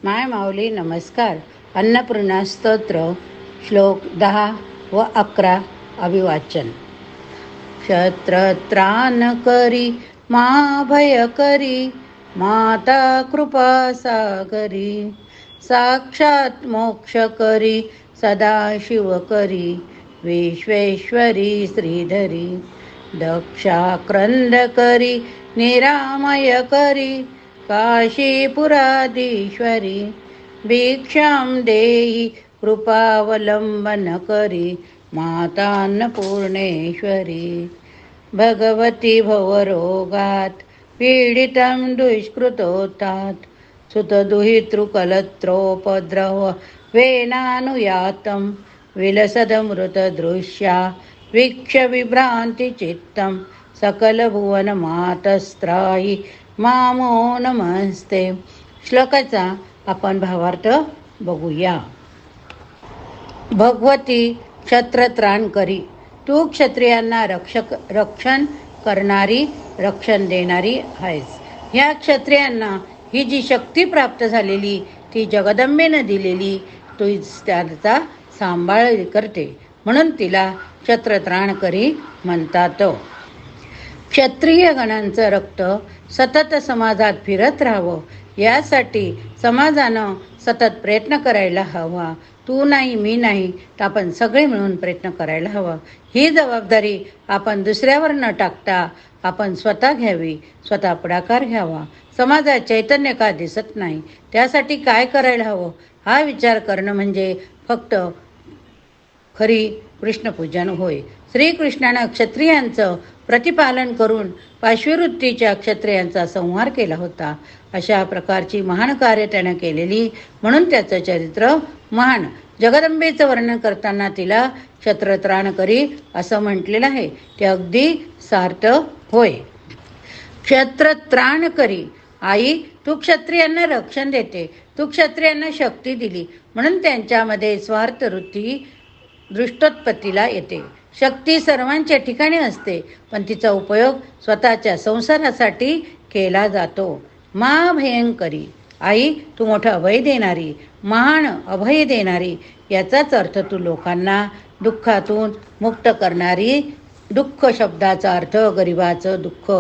माय माऊली नमस्कार. अन्नपूर्णा स्तोत्र श्लोक 10 व 11 अभिवाचन. क्षत्रत्राण करी महाभय करी माता कृपा सागरी साक्षात मोक्ष करी सदाशिव करी विश्वेश्वरी श्रीधरी दक्षा क्रंद करी निरामय करी काशीपुराधीश्वरी भिक्षां देहि कृपावलंबन करी माता अन्नपूर्णेश्वरी भगवती भवरोगात पीडितं दुष्कृतोतात सुतदुहितृकलत्रोपद्रव वेनानुयातं विलसदमृतदृश्या वीक्ष विभ्रान्तिचित्तं सकलभुवनमातस्त्रायि मामो नमस्ते. श्लोकाचा आपण भावार्थ बघूया. भगवती क्षत्रत्राण करी, तू क्षत्रियांना रक्षण करणारी, रक्षण देणारी आहेस. ह्या क्षत्रियांना ही जी शक्ती प्राप्त झालेली ती जगदंबेनं दिलेली, तू त्याचा सांभाळ करते म्हणून तिला क्षत्रत्राण करी म्हणतात. क्षत्रिय गणांचं रक्त सतत समाजात फिरत राहावं यासाठी समाजानं सतत प्रयत्न करायला हवा. तू नाही मी नाही तर आपण सगळे मिळून प्रयत्न करायला हवा. ही जबाबदारी आपण दुसऱ्यावर न टाकता आपण स्वतः घ्यावी, स्वतः पुढाकार घ्यावा. समाजात चैतन्य का दिसत नाही, त्यासाठी काय करायला हवं हा विचार करणं म्हणजे फक्त खरी कृष्णपूजन होय. श्रीकृष्णानं क्षत्रियांचं प्रतिपालन करून पाशविवृत्तीच्या क्षत्रियांचा संहार केला होता. अशा प्रकारची महान कार्य त्यानं केलेली म्हणून त्याचं चरित्र महान. जगदंबेचं वर्णन करताना तिला क्षत्रत्राण करी असं म्हटलेलं आहे, ते अगदी सार्थ होय. क्षत्रत्राण करी, आई तू क्षत्रियांना रक्षण देते, तू क्षत्रियांना शक्ती दिली म्हणून त्यांच्यामध्ये स्वार्थ वृत्ती दृष्टोत्पत्तीला येते. शक्ती सर्वांच्या ठिकाणी असते पण तिचा उपयोग स्वतःच्या संसारासाठी केला जातो. महाभयंकरी, आई तू मोठं अभय देणारी, महान अभय देणारी, याचाच अर्थ तू लोकांना दुःखातून मुक्त करणारी. दुःख शब्दाचा अर्थ गरिबाचं दुःख,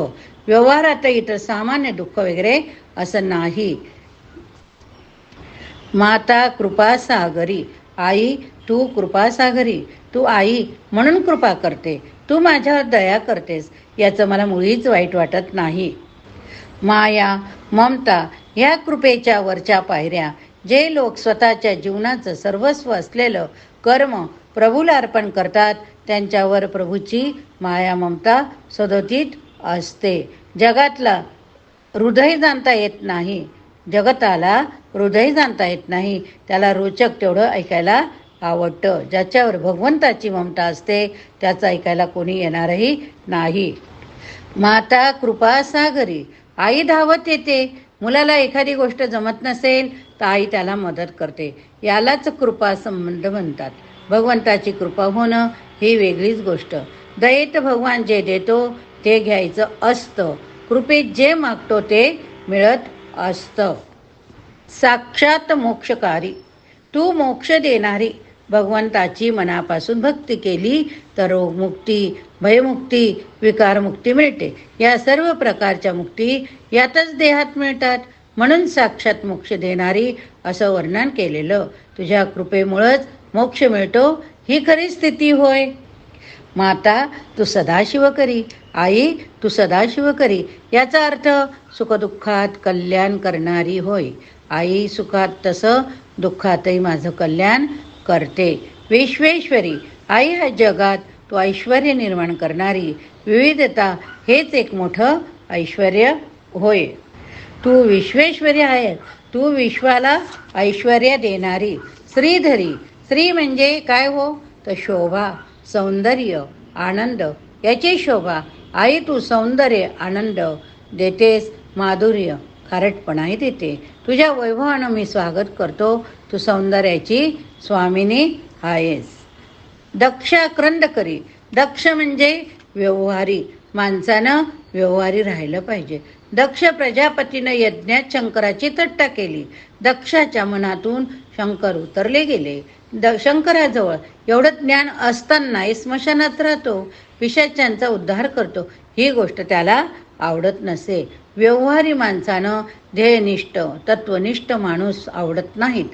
व्यवहारात इतर सामान्य दुःख वगैरे असं नाही. माता कृपा सागरी, आई तू कृपा सागरी, तू आई म्हणून कृपा करते, तू माझ्यावर दया करतेस याचं मला मुळीच वाईट वाटत नाही. माया ममता ह्या कृपेच्या वरच्या पायऱ्या. जे लोक स्वतःच्या जीवनाचं सर्वस्व असलेलं कर्म प्रभूला अर्पण करतात त्यांच्यावर प्रभूची माया ममता सदोतीत असते. जगातला हृदय जाणता येत नाही, जगताला हृदय जाणता येत नाही, त्याला रोचक तेवढं ऐकायला आवडतं. ज्याच्यावर भगवंताची ममता असते त्याचं ऐकायला कोणी येणारही नाही. माता कृपा सागरी, आई धावत येते. मुलाला एखादी गोष्ट जमत नसेल तर आई त्याला मदत करते, यालाच कृपा संबंध म्हणतात. भगवंताची कृपा होणं ही वेगळीच गोष्ट. दयेत भगवान जे देतो ते घ्यायचं असतं, कृपेत जे मागतो ते मिळत असतं. साक्षात मोक्षकारी, तू मोक्ष देणारी. भगवंताची मनापासून भक्ती केली तर रोगमुक्ती, भयमुक्ती, विकारमुक्ती मिळते. या सर्व प्रकारच्या मुक्ती यातच देहात मिळतात म्हणून साक्षात मोक्ष देणारी असं वर्णन केलेलं. तुझ्या कृपेमुळंच मोक्ष मिळतो ही खरी स्थिती होय. माता तू सदाशिव करी, आई तू सदाशिव करी, याचा अर्थ सुखदुःखात कल्याण करणारी होय. आई सुखात तसं दुःखातही माझं कल्याण करते. विश्वेश्वरी, आई ह्या जगात तू ऐश्वर्य निर्माण करणारी. विविधता हेच एक मोठं ऐश्वर्य होय. तू विश्वेश्वरी आहे, तू विश्वाला ऐश्वर्य देणारी. श्रीधरी, श्री म्हणजे काय हो तर शोभा, सौंदर्य, आनंद याची शोभा. आई तू सौंदर्य आनंद देतेस, माधुर्य खारटपणाही देते. तुझ्या वैभवानं मी स्वागत करतो, तू सौंदर्याची स्वामिनी आहेस. दक्षा क्रंद करी, दक्ष म्हणजे व्यवहारी. माणसानं व्यवहारी राहिलं पाहिजे. दक्ष प्रजापतीनं यज्ञात शंकराची थट्टा केली. दक्षाच्या मनातून शंकर उतरले गेले. शंकराजवळ एवढं ज्ञान असतानाही स्मशानात राहतो, पिशाच्यांचा उद्धार करतो, ही गोष्ट त्याला आवडत नसे. व्यवहारी माणसानं ध्येयनिष्ठ तत्वनिष्ठ माणूस आवडत नाहीत.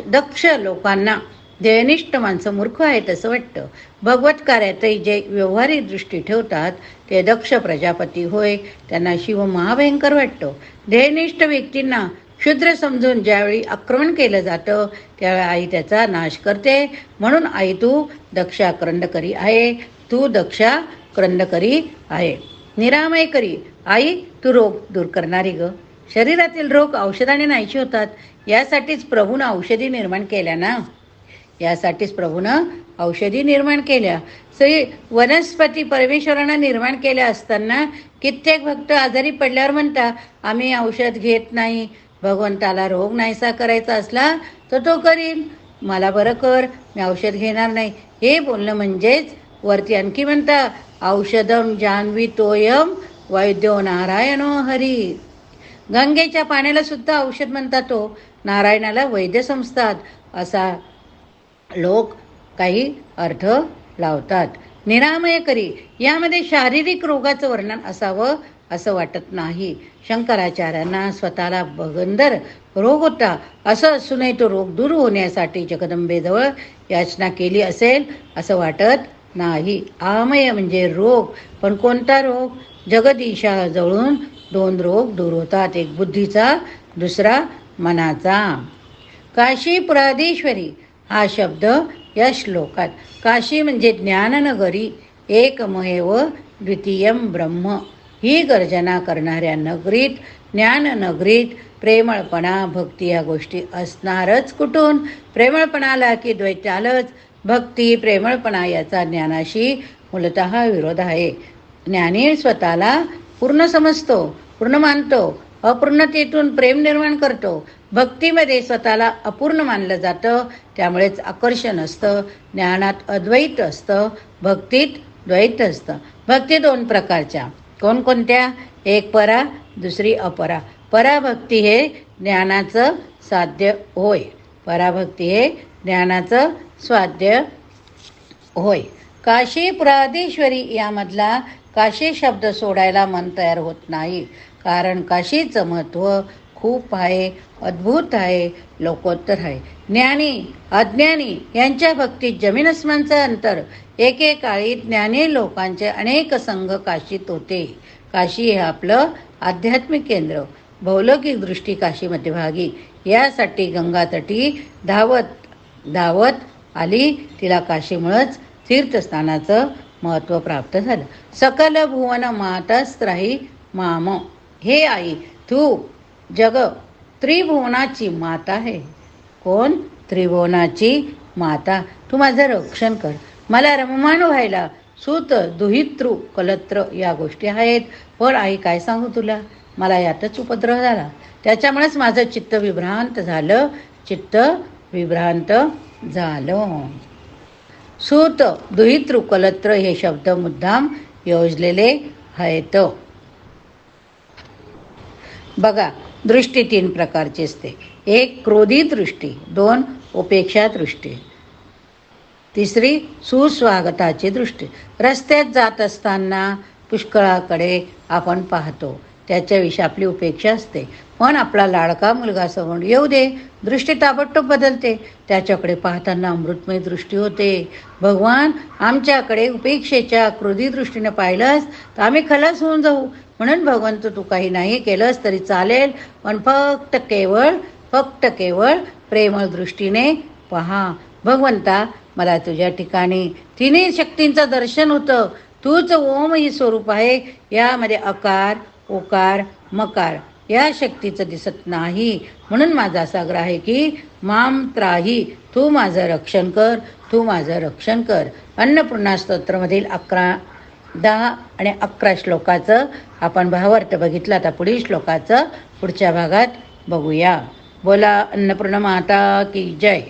दक्ष लोकांना ध्येयनिष्ठ माणसं मूर्ख आहेत असं वाटतं. भगवत कार्यातही जे व्यवहारी दृष्टी ठेवतात ते दक्ष प्रजापती होय, त्यांना शिव महाभयंकर वाटतो. ध्येयनिष्ठ व्यक्तींना क्षुद्र समजून ज्यावेळी आक्रमण केलं जातं त्यावेळी आई त्याचा नाश करते. म्हणून आई तू दक्षा क्रंदकरी आहे, तू दक्षा क्रंदकरी आहे. निरामय करी आई तू रोग दूर करणारी ग. शरीरातील रोग औषधाने नाहीशी होतात. यासाठीच प्रभूनं औषधी निर्माण केल्या ना, यासाठीच प्रभूनं औषधी निर्माण केल्या. श्री वनस्पती परमेश्वरानं निर्माण केल्या असताना कित्येक भक्त आजारी पडल्यावर म्हणता आम्ही औषध घेत नाही. भगवंताला रोग नाहीसा करायचा असला तर तो करील, मला बरं कर, मी औषध घेणार नाही. हे बोलणं म्हणजेच वरती आणखी म्हणता औषधम जान्वी तोयम वैद्यो नारायणो हरी. गंगेच्या पाण्याला सुद्धा औषध म्हणतात, तो नारायणाला वैद्य समजतात असा लोक काही अर्थ लावतात. निरामय करी यामध्ये शारीरिक रोगाचं वर्णन असावं असं वाटत नाही. शंकराचार्यांना स्वतःला भगंदर रोग होता असं असूनही तो रोग दूर होण्यासाठी जगदंबेजवळ याचना केली असेल असं वाटत नाही. आमय म्हणजे रोग, पण कोणता रोग? जगदीशा जवळून दोन रोग दूर होतात, एक बुद्धीचा, दुसरा मनाचा. काशीपुराधीश्वरी हा शब्द या श्लोकात, काशी म्हणजे ज्ञाननगरी, एकमेव द्वितीयम ब्रह्म, ही गर्जना करणाऱ्या नगरीत, ज्ञाननगरीत प्रेमळपणा भक्ती या गोष्टी असणारच कुठून? प्रेमळपणाला की द्वैत आलंच. भक्ती प्रेमळपणा याचा ज्ञानाशी मूलतः विरोध आहे. ज्ञानी स्वतःला पूर्ण समजतो, पूर्ण मानतो, अपूर्णतेतून प्रेम निर्माण करतो. भक्तीमध्ये स्वतःला अपूर्ण मानलं जातं, त्यामुळेच आकर्षण असतं. ज्ञानात अद्वैत असतं, भक्तीत द्वैत असतं. भक्ती दोन प्रकारच्या, कोणकोणत्या? एक परा, दुसरी अपरा. पराभक्ती हे ज्ञानाचं साध्य होय, पराभक्ती हे ज्ञानाचं स्वाध्य होय. काशीपुराधीश्वरी यामधला काशी शब्द सोडायला मन तयार होत नाही, कारण काशीचं महत्त्व खूप आहे, अद्भुत आहे, लोकोत्तर आहे. ज्ञानी अज्ञानी यांच्या भक्तीत जमीन अस्मानचं अंतर. एकेकाळी ज्ञानी लोकांचे अनेक संघ काशीत होते. काशी हे आपलं आध्यात्मिक केंद्र, भौलौकिक दृष्टी काशी मध्यभागी. यासाठी गंगातटी धावत आली, तिला काशीमुळंच तीर्थस्थानाचं महत्त्व प्राप्त झालं. सकल भुवन मातास्त्राही माम, हे आई तू जग त्रिभुवनाची माता आहे. कोण? त्रिभुवनाची माता. तू माझं रक्षण कर. मला रममाण व्हायला सूत दुहितृ कलत्र या गोष्टी आहेत, पण आई काय सांगू तुला, मला यातच उपद्रव झाला, त्याच्यामुळेच माझं चित्त विभ्रांत झालं, चित्त विभ्रांत झालं. सूत दुहितृ कलत्र हे शब्द मुद्दाम योजलेले आहेत. बघा, दृष्टी तीन प्रकारची असते. एक क्रोधी दृष्टी, दोन उपेक्षा दृष्टी, तिसरी सुस्वागताची दृष्टी. रस्त्यात जात असताना पुष्कळाकडे आपण पाहतो, त्याच्याविषयी आपली उपेक्षा असते, पण आपला लाडका मुलगा समोर येऊ दे, दृष्टी ताबडतोब बदलते, त्याच्याकडे पाहताना अमृतमय दृष्टी होते. भगवान आमच्याकडे उपेक्षेच्या क्रोधी दृष्टीने पाहिलंस तर आम्ही खलास होऊन जाऊ. म्हणून भगवंत तू काही नाही केलंस तरी चालेल, पण फक्त केवळ प्रेमळ दृष्टीने पहा. भगवंता मला तुझ्या ठिकाणी तिन्ही शक्तींचं दर्शन होतं. तूच ओम ही स्वरूप आहे, यामध्ये अकार ओकार मकार या शक्तीचं दिसत नाही. म्हणून माझा असा आग्रह आहे की माम त्राही, तू माझं रक्षण कर, तू माझं रक्षण कर. अन्नपूर्णा स्तोत्रमधील 10 आणि 11 श्लोकाचं आपण भावार्थ बघितला. आता पुढील श्लोकाचं पुढच्या भागात बघूया. बोला अन्नपूर्णा माता की जय.